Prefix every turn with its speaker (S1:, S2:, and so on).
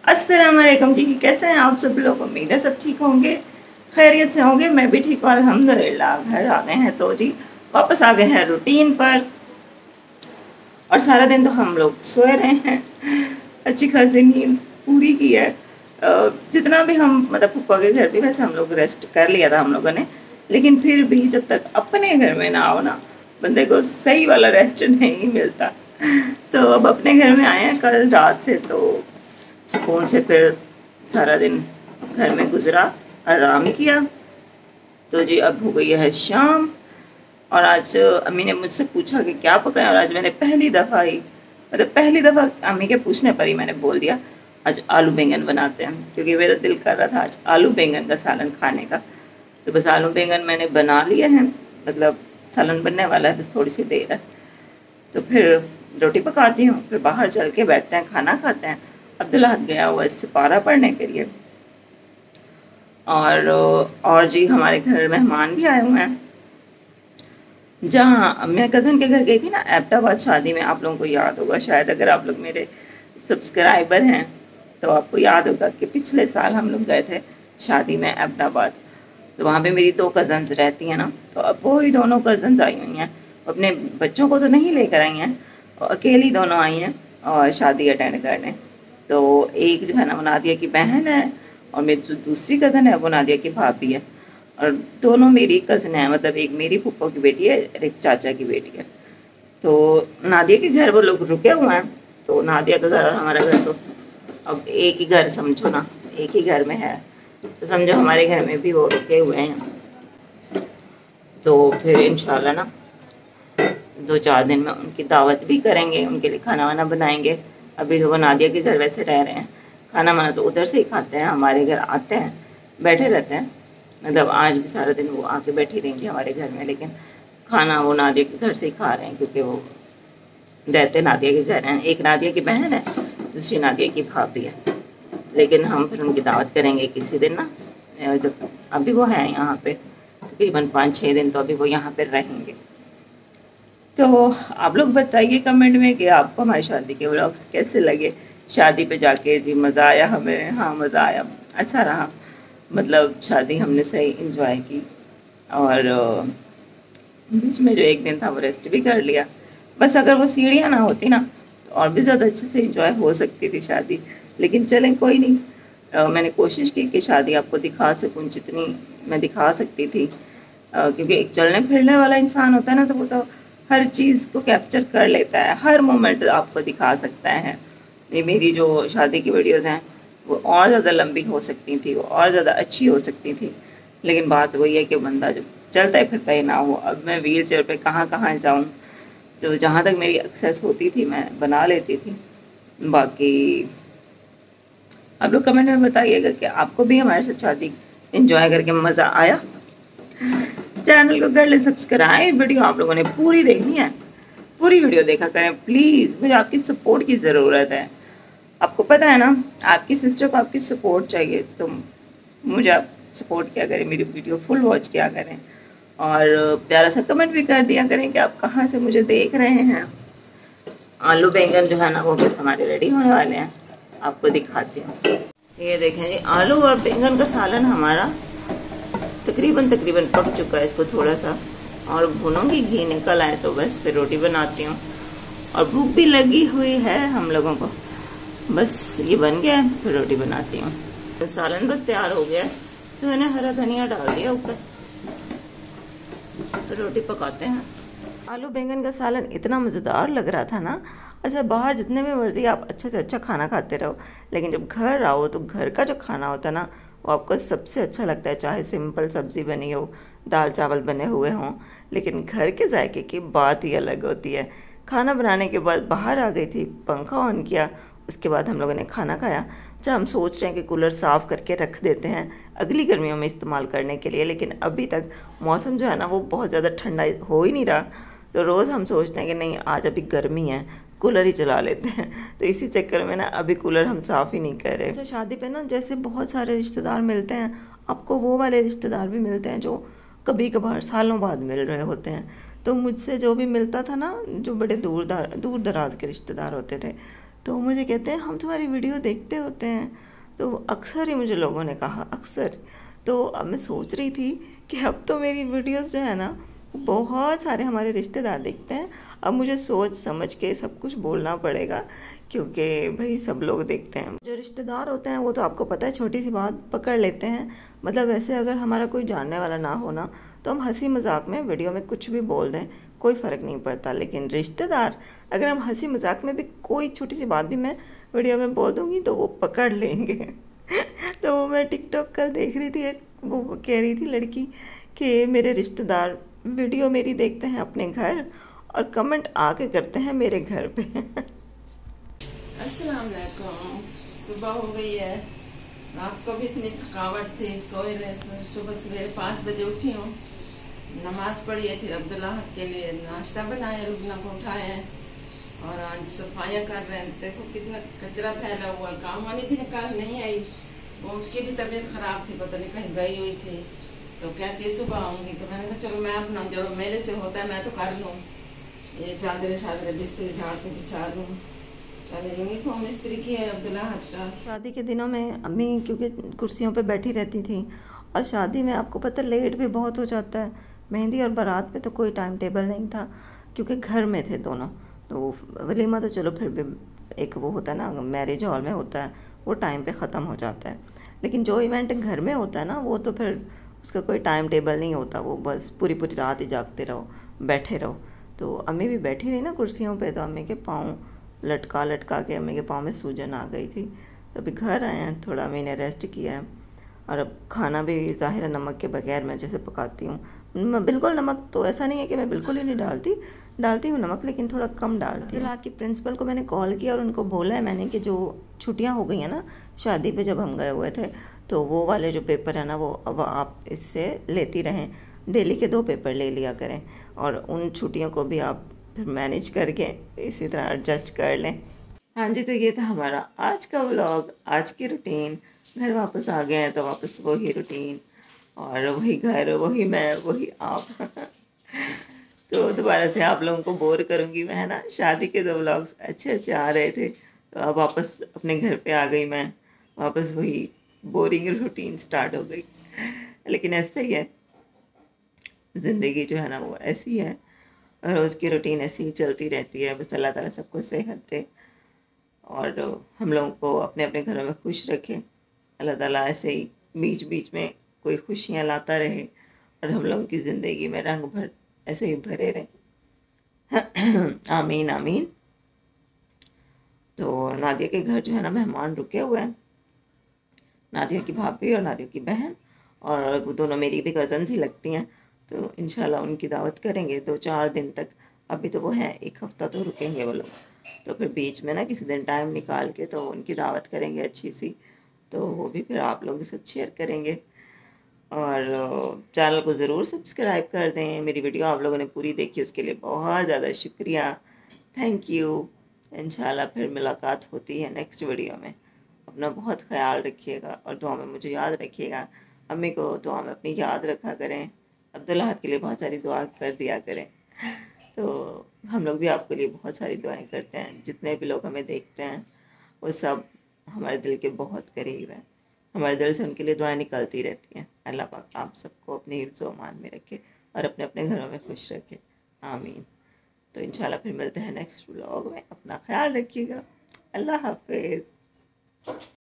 S1: अस्सलाम वालेकुम जी। कैसे हैं आप सब लोग? उम्मीद है सब ठीक होंगे, खैरियत से होंगे। मैं भी ठीक हूँ अल्हम्दुलिल्लाह। घर आ गए हैं तो जी वापस आ गए हैं रूटीन पर, और सारा दिन तो हम लोग सोए रहे हैं। अच्छी खासी नींद पूरी की है। जितना भी हम मतलब पप्पा के घर भी वैसे हम लोग रेस्ट कर लिया था हम लोगों ने, लेकिन फिर भी जब तक अपने घर में ना आओ ना, बंदे को सही वाला रेस्ट नहीं मिलता। तो अब अपने घर में आए हैं कल रात से, तो सुकून से फिर सारा दिन घर में गुजरा, आराम किया। तो जी अब हो गई है शाम, और आज अम्मी ने मुझसे पूछा कि क्या पकाएं, और आज मैंने पहली दफ़ा ही पहली दफ़ा अम्मी के पूछने पर ही मैंने बोल दिया आज आलू बैंगन बनाते हैं, क्योंकि मेरा दिल कर रहा था आज आलू बैंगन का सालन खाने का। तो बस आलू बैंगन मैंने बना लिए हैं, मतलब सालन बनने वाला है, बस थोड़ी सी देर है। तो फिर रोटी पकाती हूँ, फिर बाहर चल के बैठते हैं, खाना खाते हैं। अब्दुल्ला गया हुआ इससे पारा पढ़ने के लिए, और जी हमारे घर मेहमान भी आए हुए हैं। जहाँ मैं कज़न के घर गई थी ना एबटाबाद शादी में, आप लोगों को याद होगा शायद, अगर आप लोग मेरे सब्सक्राइबर हैं तो आपको याद होगा कि पिछले साल हम लोग गए थे शादी में एबटाबाद। तो वहाँ पे मेरी 2 कज़न्स रहती हैं ना, तो अब वो ही दोनों कज़न्स आई हुई हैं। अपने बच्चों को तो नहीं लेकर आई हैं, अकेली दोनों आई हैं और शादी अटेंड करने। तो एक जो है ना वो नादिया की बहन है, और मेरी जो दूसरी कज़न है वो नादिया की भाभी है। और दोनों मेरी कज़न है, मतलब एक मेरी फूफा की बेटी है, एक चाचा की बेटी है। तो नादिया के घर वो लोग रुके हुए हैं। तो नादिया का घर और हमारा घर तो अब एक ही घर समझो ना, एक ही घर में है। तो समझो हमारे घर में भी वो रुके हुए हैं। तो फिर इंशाल्लाह ना 2-4 दिन में उनकी दावत भी करेंगे, उनके लिए खाना वाना बनाएंगे। अभी तो वो नादिया के घर वैसे रह रहे हैं, खाना वाना तो उधर से ही खाते हैं, हमारे घर आते हैं, बैठे रहते हैं। मतलब आज भी सारा दिन वो आके बैठी रहेंगी हमारे घर में, लेकिन खाना वो नादिया के घर से ही खा रहे हैं, क्योंकि वो रहते नादिया के घर हैं। एक नादिया की बहन है, दूसरी नादिया की भाभी है। लेकिन हम फिर उनकी दावत करेंगे किसी दिन ना, जब अभी वो हैं यहाँ पे तकरीबन 5-6 दिन, तो अभी वो यहाँ पर रहेंगे। तो आप लोग बताइए कमेंट में कि आपको हमारी शादी के व्लॉग्स कैसे लगे। शादी पे जाके जी मज़ा आया हमें, हाँ मज़ा आया, अच्छा रहा। मतलब शादी हमने सही इंजॉय की, और बीच में जो एक दिन था वो रेस्ट भी कर लिया। बस अगर वो सीढ़ियाँ ना होती ना तो और भी ज़्यादा अच्छे से इंजॉय हो सकती थी शादी, लेकिन चलें कोई नहीं। मैंने कोशिश की कि शादी आपको दिखा सकूँ जितनी मैं दिखा सकती थी, क्योंकि एक चलने फिरने वाला इंसान होता है ना, तो वो तो हर चीज़ को कैप्चर कर लेता है, हर मोमेंट आपको दिखा सकता है। ये मेरी जो शादी की वीडियोज़ हैं वो और ज़्यादा लंबी हो सकती थी, वो और ज़्यादा अच्छी हो सकती थी, लेकिन बात वही है कि बंदा जब चलता फिरता ही ना हो। अब मैं व्हील चेयर पर कहाँ कहाँ जाऊँ, तो जहाँ तक मेरी एक्सेस होती थी मैं बना लेती थी। बाकी आप लोग कमेंट में बताइएगा कि आपको भी हमारे साथ शादी इंजॉय करके मज़ा आया। चैनल को कर ले सब्सक्राइब। वीडियो आप लोगों ने पूरी देखनी है, पूरी वीडियो देखा करें प्लीज़, मुझे आपकी सपोर्ट की ज़रूरत है। आपको पता है ना, आपकी सिस्टर को आपकी सपोर्ट चाहिए, तो मुझे आप सपोर्ट किया करें, मेरी वीडियो फुल वॉच किया करें, और प्यारा सा कमेंट भी कर दिया करें कि आप कहाँ से मुझे देख रहे हैं। आलू बैंगन जो है ना वो बस हमारे रेडी होने वाले हैं, आपको दिखाती हूँ। ये देखें जी, आलू और बैंगन का सालन हमारा तकरीबन पक चुका है। इसको थोड़ा सा और भूनूंगी, घी निकल आए तो बस फिर रोटी बनाती हूँ। और भूख भी लगी हुई है हम लोगों को, बस ये बन गया है फिर रोटी बनाती हूँ। तो सालन बस तैयार हो गया है, तो मैंने हरा धनिया डाल दिया ऊपर, तो रोटी पकाते हैं। आलू बैंगन का सालन इतना मज़ेदार लग रहा था ना। अच्छा, बाहर जितने भी मर्जी आप अच्छे से अच्छा खाना खाते रहो, लेकिन जब घर आओ तो घर का जो खाना होता है ना वो आपको सबसे अच्छा लगता है। चाहे सिंपल सब्ज़ी बनी हो, दाल चावल बने हुए हों, लेकिन घर के जायके की बात ही अलग होती है। खाना बनाने के बाद बाहर आ गई थी, पंखा ऑन किया, उसके बाद हम लोगों ने खाना खाया। अच्छा, हम सोच रहे हैं कि कूलर साफ़ करके रख देते हैं अगली गर्मियों में इस्तेमाल करने के लिए, लेकिन अभी तक मौसम जो है ना वो बहुत ज़्यादा ठंडा हो ही नहीं रहा। तो रोज़ हम सोचते हैं कि नहीं आज अभी गर्मी है, कूलर ही चला लेते हैं। तो इसी चक्कर में ना अभी कूलर हम साफ़ ही नहीं कर रहे। अच्छा, शादी पे ना जैसे बहुत सारे रिश्तेदार मिलते हैं, आपको वो वाले रिश्तेदार भी मिलते हैं जो कभी कभार सालों बाद मिल रहे होते हैं। तो मुझसे जो भी मिलता था ना, जो बड़े दूर दराज के रिश्तेदार होते थे, तो मुझे कहते हैं हम तुम्हारी वीडियो देखते होते हैं। तो अक्सर ही मुझे लोगों ने कहा, अक्सर। तो अब मैं सोच रही थी कि अब तो मेरी वीडियोस जो है ना बहुत सारे हमारे रिश्तेदार देखते हैं। अब मुझे सोच समझ के सब कुछ बोलना पड़ेगा, क्योंकि भाई सब लोग देखते हैं। जो रिश्तेदार होते हैं वो तो आपको पता है छोटी सी बात पकड़ लेते हैं। मतलब वैसे अगर हमारा कोई जानने वाला ना हो ना, तो हम हंसी मजाक में वीडियो में कुछ भी बोल दें, कोई फ़र्क नहीं पड़ता। लेकिन रिश्तेदार, अगर हम हंसी मजाक में भी कोई छोटी सी बात भी मैं वीडियो में बोल दूंगी तो वो पकड़ लेंगे। तो वो मैं टिकटॉक कल देख रही थी, एक वो कह रही थी लड़की कि मेरे रिश्तेदार वीडियो मेरी देखते हैं अपने घर और कमेंट आके करते हैं मेरे घर पे। अस्सलाम वालेकुम। सुबह हो गई है, रात को भी इतनी थकावट थी, सोए रहे। सुबह सवेरे 5 बजे उठी हूँ, नमाज पढ़ी है, फिर अब्दुल्ला के लिए नाश्ता बनाया, रुबना को उठाए हैं और आज सफाइयाँ कर रहे हैं। देखो कितना कचरा फैला हुआ है। काम वाली भी निकाल नहीं आई, वो उसकी भी तबीयत खराब थी, पता नहीं कहीं गई हुई थी, तो कहती है सुबह आऊंगी। तो मैंने कहा चलो मैं अपना जो मेरे से होता है मैं तो कर लूँ, ये चादरें शादरें बिस्तर झाड़ के बिछा लूँ। यूनिफॉर्म इस्त्री की है अब्दुल्ला का। शादी के दिनों में अम्मी क्योंकि कुर्सियों पे बैठी रहती थी, और शादी में आपको पता लेट भी बहुत हो जाता है। मेहंदी और बारात पे तो कोई टाइम टेबल नहीं था, क्योंकि घर में थे दोनों। तो वलीमा तो चलो फिर भी एक वो होता है ना, मैरिज हॉल में होता है, वो टाइम पे ख़त्म हो जाता है। लेकिन जो इवेंट घर में होता है ना, वो तो फिर उसका कोई टाइम टेबल नहीं होता, वो बस पूरी पूरी रात ही जागते रहो, बैठे रहो। तो अम्मी भी बैठी रही ना कुर्सियों पे, तो अम्मी के पाँव लटका लटका के अम्मी के पाँव में सूजन आ गई थी। तो अभी घर आए हैं, थोड़ा अम्मी ने रेस्ट किया है। और अब खाना भी ज़ाहिर है नमक के बगैर मैं जैसे पकाती हूँ, मैं बिल्कुल नमक तो ऐसा नहीं है कि मैं बिल्कुल ही नहीं डालती हूँ नमक, लेकिन थोड़ा कम डालती हूँ। रात की प्रिंसिपल को मैंने कॉल किया और उनको बोला है मैंने कि जो छुट्टियाँ हो गई हैं ना शादी पे जब हम गए हुए थे, तो वो वाले जो पेपर है ना वो अब आप इससे लेती रहें, डेली के 2 पेपर ले लिया करें, और उन छुट्टियों को भी आप फिर मैनेज करके इसी तरह एडजस्ट कर लें। हाँ जी, तो ये था हमारा आज का व्लॉग, आज की रूटीन। घर वापस आ गए हैं तो वापस वही रूटीन, और वही घर, वही मैं, वही आप। तो दोबारा से आप लोगों को बोर करूँगी मैं, है ना। शादी के 2 व्लॉग्स अच्छे अच्छे आ रहे थे, तो अब वापस अपने घर पे आ गई मैं, वापस वही बोरिंग रूटीन स्टार्ट हो गई। लेकिन ऐसे ही है ज़िंदगी, जो है ना वो ऐसी है, रोज़ की रूटीन ऐसी ही चलती रहती है। बस अल्लाह ताला सबको सेहत दे और हम लोगों को अपने अपने घरों में खुश रखे। अल्लाह ताला ऐसे ही बीच बीच में कोई खुशियाँ लाता रहे, और हम लोगों की ज़िंदगी में रंग भर ऐसे ही भरे रहे। आमीन आमीन। तो नादिया के घर जो है ना मेहमान रुके हुए हैं, नादिया की भाभी और नादिया की बहन, और वो दोनों मेरी भी कज़न्स ही लगती हैं। तो इंशाल्लाह उनकी दावत करेंगे 2-4 दिन तक। अभी तो वो हैं, 1 हफ़्ता तो रुकेंगे वो लोग। तो फिर बीच में ना किसी दिन टाइम निकाल के तो उनकी दावत करेंगे अच्छी सी, तो वो भी फिर आप लोगों के साथ शेयर करेंगे। और चैनल को ज़रूर सब्सक्राइब कर दें। मेरी वीडियो आप लोगों ने पूरी देखी उसके लिए बहुत ज़्यादा शुक्रिया, थैंक यू। इंशाल्लाह फिर मुलाकात होती है नेक्स्ट वीडियो में। अपना बहुत ख्याल रखिएगा और दुआ में मुझे याद रखिएगा। अम्मी को दुआ में अपनी याद रखा करें, अब्दुल्लाह के लिए बहुत सारी दुआ कर दिया करें। तो हम लोग भी आपके लिए बहुत सारी दुआएं करते हैं। जितने भी लोग हमें देखते हैं वो सब हमारे दिल के बहुत करीब हैं, हमारे दिल से उनके लिए दुआएं निकलती रहती हैं। अल्लाह पाक आप सबको अपने हिफ्ज़ व अमान में रखे और अपने अपने घरों में खुश रखे, आमीन। तो इंशाल्लाह फिर मिलते हैं नेक्स्ट व्लॉग में। अपना ख्याल रखिएगा। अल्लाह हाफिज़।